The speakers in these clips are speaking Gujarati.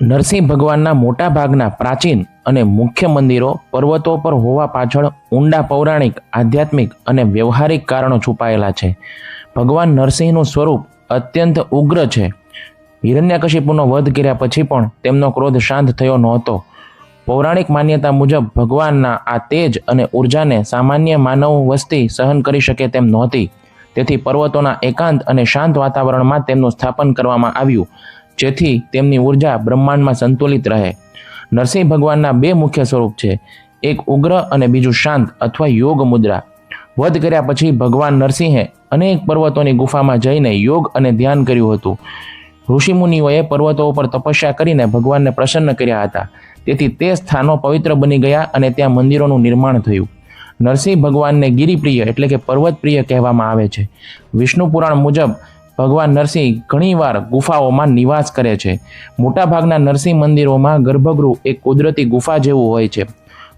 નરસિંહ ભગવાનના મોટા ભાગના પ્રાચીન અને મુખ્ય મંદિરો પર્વતો પર હોવા પાછળ ઊંડા પૌરાણિક, આધ્યાત્મિક અને વ્યવહારિક કારણો છુપાયેલા છે. ભગવાન નરસિંહનું સ્વરૂપ અત્યંત ઉગ્ર છે. હિરણ્યકશિપુનો વધ કર્યા પછી પણ તેમનો ક્રોધ શાંત થયો નહોતો. પૌરાણિક માન્યતા મુજબ ભગવાનના આ તેજ અને ઉર્જાને સામાન્ય માનવ વસ્તી સહન કરી શકે તેમ નહોતી. તેથી પર્વતોના એકાંત અને શાંત વાતાવરણમાં તેમનું સ્થાપન કરવામાં આવ્યું, જેથી તેમની ઉર્જા બ્રહ્માંડમાં સંતુલિત રહે. નરસિંહ ભગવાનના બે મુખ્ય સ્વરૂપ છે, એક ઉગ્ર અને બીજું શાંત અથવા યોગ મુદ્રા. વધ કર્યા પછી ભગવાન નરસિંહે અનેક પર્વતોની ગુફામાં જઈને યોગ અને ધ્યાન કર્યું હતું. ઋષિમુનિઓએ પર્વતો ઉપર તપસ્યા કરીને ભગવાનને પ્રસન્ન કર્યા હતા. તેથી તે સ્થાનો પવિત્ર બની ગયા અને ત્યાં મંદિરોનું નિર્માણ થયું. નરસિંહ ભગવાનને ગિરિપ્રિય એટલે કે પર્વતપ્રિય કહેવામાં આવે છે. વિષ્ણુ પુરાણ મુજબ ભગવાન નરસિંહ ઘણીવાર ગુફાઓમાં નિવાસ કરે છે. મોટાભાગના નરસિંહ મંદિરોમાં ગર્ભગૃહ એક કુદરતી ગુફા જેવું હોય છે.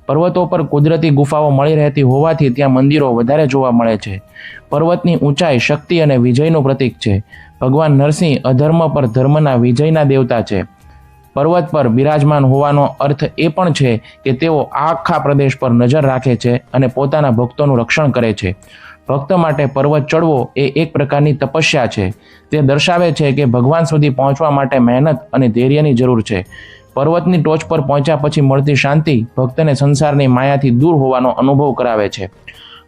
પર્વતો પર કુદરતી ગુફાઓ મળી રહેતી હોવાથી ત્યાં મંદિરો વધારે જોવા મળે છે. પર્વતની ઊંચાઈ શક્તિ અને વિજયનું પ્રતીક છે. ભગવાન નરસિંહ અધર્મ પર ધર્મના વિજયના દેવતા છે. પર્વત પર બિરાજમાન હોવાનો અર્થ એ પણ છે કે તેઓ આખા પ્રદેશ પર નજર રાખે છે અને પોતાના ભક્તોનું રક્ષણ કરે છે. ભક્ત માટે પર્વત ચડવો એ એક પ્રકારની તપસ્યા છે. તે દર્શાવે છે કે ભગવાન સુધી પહોંચવા માટે મહેનત અને ધૈર્યની જરૂર છે. પર્વતની ટોચ પર પહોંચ્યા પછી મળતી શાંતિ ભક્તને સંસારની માયાથી દૂર હોવાનો અનુભવ કરાવે છે.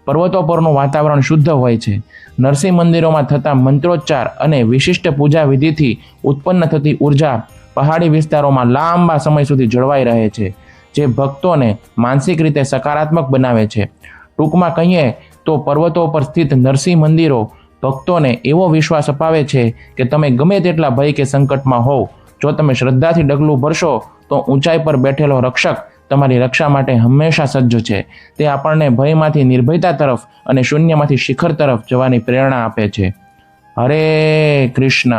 પર્વતો પરનું વાતાવરણ શુદ્ધ હોય છે. નરસિંહ મંદિરોમાં થતા મંત્રોચ્ચાર અને વિશિષ્ટ પૂજા વિધિથી ઉત્પન્ન થતી ઉર્જા પહાડી વિસ્તારોમાં લાંબા સમય સુધી જળવાઈ રહે છે, જે ભક્તોને માનસિક રીતે સકારાત્મક બનાવે છે. ટૂંકમાં કહીએ તો પર્વતો પર સ્થિત નરસિંહ મંદિરો ભક્તોને એવો વિશ્વાસ અપાવે છે કે તમે ગમે તેટલા ભય કે સંકટમાં હોવ, જો તમે શ્રદ્ધાથી ડગલું ભરશો તો ઊંચાઈ પર બેઠેલો રક્ષક તમારી રક્ષા માટે હંમેશા સજ્જ છે. તે આપણને ભયમાંથી નિર્ભયતા તરફ અને શૂન્યમાંથી શિખર તરફ જવાની પ્રેરણા આપે છે. હરે કૃષ્ણ.